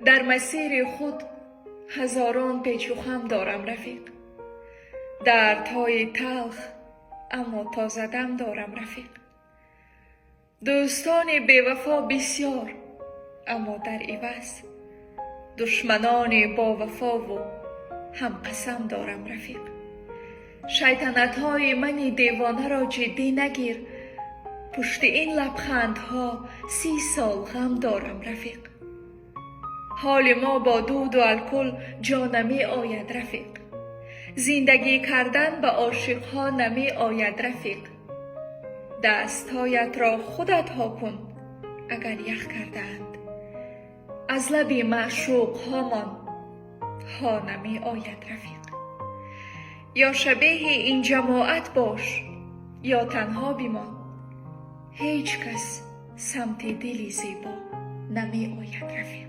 در مسیر خود هزاران پیچ و خم دارم رفیق. دردهای تلخ اما تازه دم دارم رفیق. دوستان بی‌وفا بسیار اما در عوض دشمنان با وفا و هم قسم دارم رفیق. شیطنت‌های من دیوانه را جدی نگیر، پشت این لبخندها 30 سال غم دارم رفیق. حال ما با دود و الکل جا نمی آید رفیق. زندگی کردن به عاشقها نمی آید رفیق. دستهایت را خودت ها کن اگر یخ کردند. از لب معشوق هامان ها نمی آید رفیق. یا شبیه این جماعت باش یا تنها بمان، هیچ کس سمت دلی زیبا نمی آید رفیق.